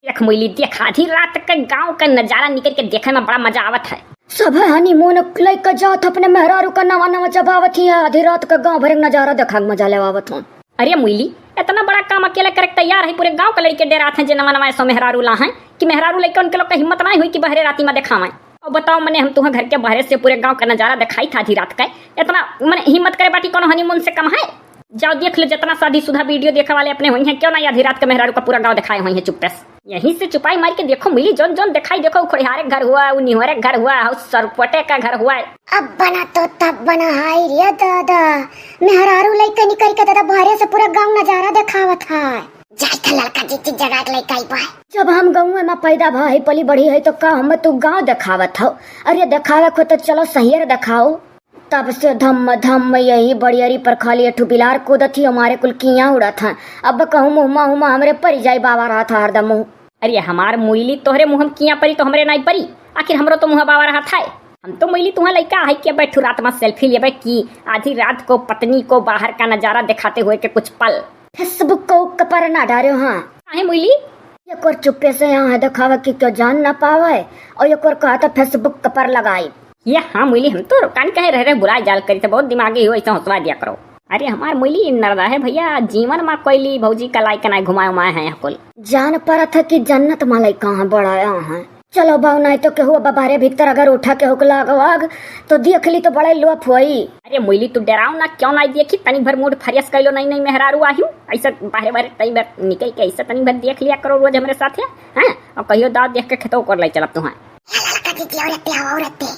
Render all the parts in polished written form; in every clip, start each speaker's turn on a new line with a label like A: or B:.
A: देख मोइली देख, आधी रात के गांव का नजारा निकल के देखे में बड़ा मजा आवत है।
B: सब हनीमून लइका जात अपने मेहरारू का नवा नवा जबावत ही आधी रात का गांव भर नजारा देखा के मजा लेवावत हूँ।
A: अरे मोइली इतना बड़ा काम अकेले करे तैयार है, पूरे गांव के लड़के डेरात हैं जे नवा नवा ऐसा मेहरारू ला हैं कि मेहरारू लड़के उनके लोग का हिम्मत नहीं हुई कि बहरे राती में दिखावें। और बताओ मैंने हम तुम्हें घर के बहरे से पूरे गांव का नजारा दिखाई था आधी रात का, इतना मैंने हिम्मत करे बाटी कौन हनीमून से कम है। जाओ देख लो जितना शादीशुदा वीडियो देखने वाले अपने हुई हैं, क्यों ना आधी रात के मेहरारू का पूरा गांव दिखाए हुई है चुप्पे से। यहीं से चुपाई मार के देखो मिली जोन जोन दिखाई, देखो खुड़िहारे घर हुआ, निहरे घर हुआ, सरपटे का घर हुआ।
B: अब बना तो तब बना हाय रे दादा, मेहरारू लइका निकल के दादा बहरे से पूरा गांव नजारा दिखावत है।
C: जाई था लड़का जितनी जगह के लइका ही बा।
B: जब हम गाँव में पैदा भाई पली बड़ी है तो का हम तू गाँव दिखावत हो। अरे दिखावे को तो चलो सही दिखाओ। तब से धम धम यही बड़ियरी पर खाली अठू बिलार कूदत थी, हमारे कुल किया उड़ा था। अब कहूँ मुँह हुमा हमरे परी जाई बाबा रहा था हरदम मुँह।
A: अरे हमार मोइली तोहरे मुँह किया परी तो हमरे नहीं परी, आखिर हमरो तो मुँह बाबा रहा था। हम तो मोइली तुम्हें लइका है कि बैठू रात में सेल्फी लेबे की आधी रात को पत्नी को बाहर का नजारा दिखाते हुए के कुछ पल
B: फेसबुक को कपर ना डालो। हाँ
A: है मोइली
B: एक और चुप्पे से यहाँ दिखावा की क्यों जान ना पावे, और एक और कहा था फेसबुक कपर लगाई।
A: ये हाँ मोइली हम तो कान कहे रह रहे बुराई जाल करी तो बहुत दिमागी हो, ऐसा हौसला दिया करो। अरे हमार मोइली नरदा है भैया, जीवन में कोयली भौजी का लाई कनाई घुमाए उमाए हैं यहाँ कुल।
B: जान पड़ा था कि जन्नत मालाई कहाँ बड़ाया है। चलो भाव नहीं तो केहू बाहरे भीतर अगर उठा के हुकला आग तो देख ली तो बड़ा लोप हुई।
A: अरे मोइली तू डराओ ना, क्यों ना देखी तनी भर मूड फरियस कर लो, नहीं नहीं मेहरारू आयु ऐसा बाहर बाहर तनी भर निकल के ऐसा तनी भर देख लिया करो रोज हमारे साथ है। और कहियो दाव देख के खेतो कर ले चलब तुम्हें।
C: लड़का जितनी औरतें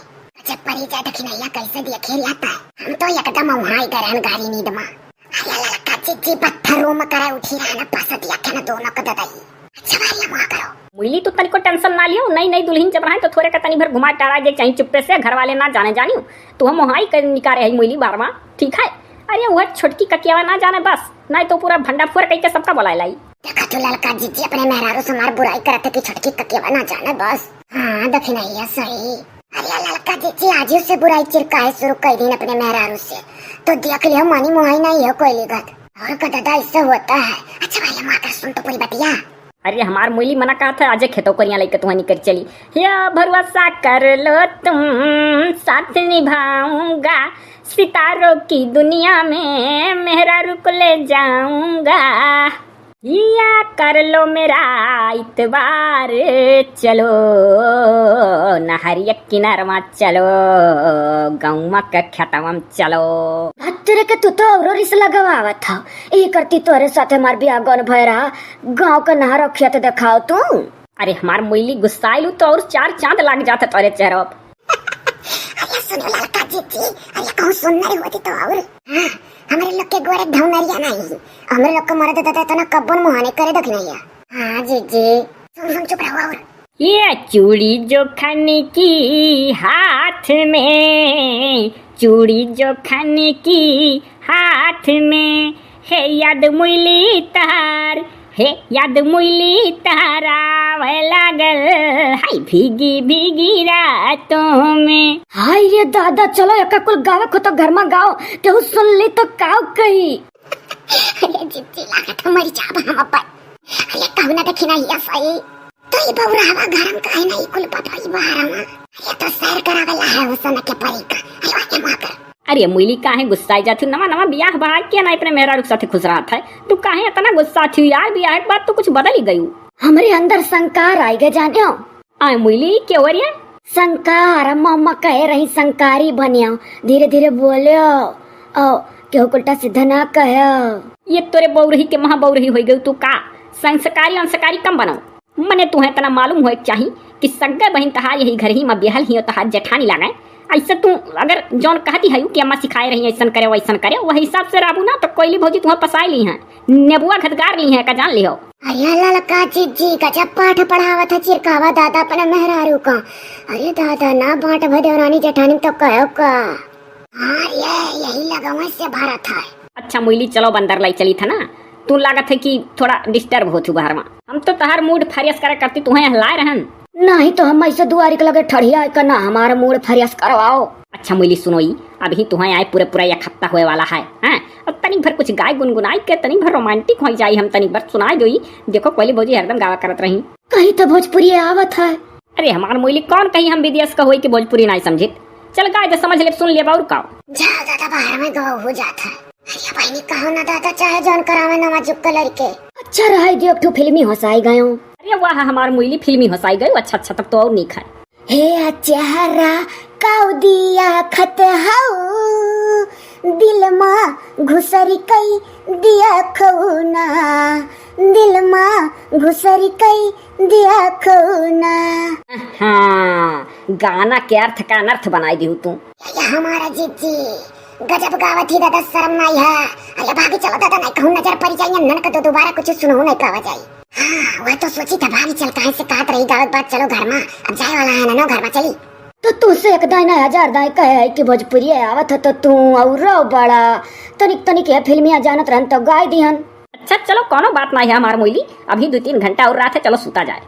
C: जब परी जा दखिनैया कैसे देखे लाता है, हम तो एकदम वहां गरहन गाड़ी नींद में। अरे लड़का जितनी पत्थरों में करे उठी रहना पसंद या के ना दोनों को ददाई। अच्छा भाई वहां करो
A: मोइली तू तनी को टेंशन ना लियो, नई नई दुल्हन जब रहे तो थोड़े का तनी भर घुमा टारा दे चाहिए चुप्पे से, घर वाले ना जाने जानियो तो हम वहां कर निकाले है मोइली बारवा ठीक है। अरे वह छोटकी ककियावा ना जाने बस, नहीं तो पूरा भंडा फोड़ करके सबका बुला लाई।
C: देखा तो लड़का जितनी अपने मेहरारू से मार बुराई करते कि छोटकी ककियावा ना जाने बस। हाँ दखिनैया सही। अरे लड़का जितनी आज से बुराई चिरकाए शुरू कर दी अपने मेहरारू से तो देख लियो मानी मुहाई नहीं है कोई लिगत और का दादा इससे होता है। अच्छा भाई वहां कर सुन तो पूरी बतिया।
A: अरे हमार मोइली मना कहा था आज खेतों करिया लेके तुम्हें निकल चली। या भरोसा कर लो तुम साथ निभाऊंगा, सितारों की दुनिया में मेहरारू को ले जाऊंगा। या कर लो मेरा इतबार, चलो नहरिया किनारमा चलो, गाँव का खेतवा चलो।
B: तेरे के तू तो और रिस लगावा था ये करती तोरे साथे मार बिया गन भयरा गांव का नहर रखिया तो दिखाओ तू।
A: अरे हमार मोइली गुस्साइलू तो और चार चांद लग जाते तोरे चेहरा पर।
C: अरे सुनो लड़का जीती, अरे कहूँ सुनना होती तो और हाँ, हमारे लोग के गोरे ढौनरिया नहीं, हमारे लोग को मारे देता तो ना कब्बन मुहाने करे दखिनैया। हाँ जीजी सुन चुप रहो। और
A: ये चूड़ी जो खाने की हाथ में, चूड़ी जो खाने की हाथ में है याद मुइली तार, हे याद मुइली तारा वह लागल हाय भीगी भीगी रातों में।
B: हाय ये दादा चलो एक कुल गावे को तो घर में गाओ केहू सुन ली तो काव कही।
C: अरे जीती लागत हमारी चाबा हम पर। अरे कहू ना दखिनैया सही तो ये बहुरा हवा गरम काहे नहीं कुल पटाई बाहर में। अरे तो सैर करावेला है हुसन के परी का। अरे वहां कर।
A: अरे मुइली काहे गुस्साई जाती, नवा नवा बियाह बहा के ना अपने मेहरारू के साथे खुश रहा था, तू काहे इतना गुस्सा थी यार? बियाह के बाद तो कुछ बदल ही गई।
B: हमारे अंदर संकार आई गए जानियो।
A: आए मुइली क्या हो रही?
B: संकार मम्मा कहे रही संकारी बनियो, धीरे धीरे बोलियो ओ केहू उल्टा सीधा ना कहो।
A: ये तोरे बौरही के महा बौरही हो गई, तू का संस्कारी अंस्कारी कम बनाओ। मने तुम्हें तना मालूम हो चाहिए कि सग्गा बहन तहा यही घर ही में बेहल ही तहा जेठानी लागे। ऐसा तू अगर जौन कहती है कि अम्मा सिखाए रही ऐसा करे वैसा करे वही हिसाब से राबू ना तो कोयली भौजी तुम्हें पसाई ली है, नेबुआ घटगार ली है का जान लियो।
C: अरे लड़का जीजी का जब पाठ पढ़ावा था चिरकावा दादा अपने मेहरारू का। अरे दादा ना बांट भदेवरानी जेठानी तो कहो का। हाँ यही लगावा से भरा था।
A: अच्छा मुइली चलो बंदर लाई चली था ना, तू लागत है कि थोड़ा डिस्टर्ब हो तू बाहर में। हम तो तहार मूड फरियस करे करती तुम्हें हलाए रहन
B: नहीं तो हम ऐसे दुआरी के लगे ठड़िया करना हमारा मूड फरियस करवाओ।
A: अच्छा मुइली सुनो ही अभी तुम्हें आए पूरे पूरा एक हफ्ता होए वाला है। हाँ और तनी भर कुछ गाय गुनगुनाई के तनी भर रोमांटिक हो जाई, हम तनी भर सुनाई दोई। देखो कोयली भौजी एकदम गावा करत रही।
B: कहीं तो भोजपुरी आवत है।
A: अरे हमार मोइली कौन कहीं हम विदेश का होई कि भोजपुरी नहीं समझित। चल गाय तो समझ ले, सुन ले और का
C: जा दादा बाहर में गवा हो जाता है। अरे बहनी कहो ना दादा, चाहे जौन करावे नवा जुग के लड़के।
B: अच्छा रहा जो एक ठो फिल्मी हंसाई गयो।
A: अरे वाह हमार मोइली फिल्मी हंसाई गई। अच्छा अच्छा तब तो और नहीं खाए।
C: हे चेहरा काउ दिया खत हाउ दिल माँ घुसरी कई दिया खौना, दिल माँ घुसरी कई दिया खौना।
A: हाँ गाना के अर्थ का अनर्थ बनाई दी तू।
C: ये हमारा जीजी गजब गावत ही दादा, शर्म नहीं है। अरे भागी चलो दादा, नहीं कहूँ नजर पड़ जाए नन का तो दोबारा कुछ सुनो नहीं पावा जाए। हाँ वह तो सोची था भागी चल, कहीं से कहत रही गावत बात। चलो घर में अब जाए वाला है ना, घर में चली।
B: तो तुझसे एक दाई ना हजार दाई कहे कि भोजपुरी आवत है तो तू और बड़ा तनिक तनिक ये फिल्मिया जानत रहन तो गाय दिहन।
A: अच्छा चलो कोनो बात नहीं है हमार मोइली, अभी 2-3 घंटा और रात है, चलो सुता जाए।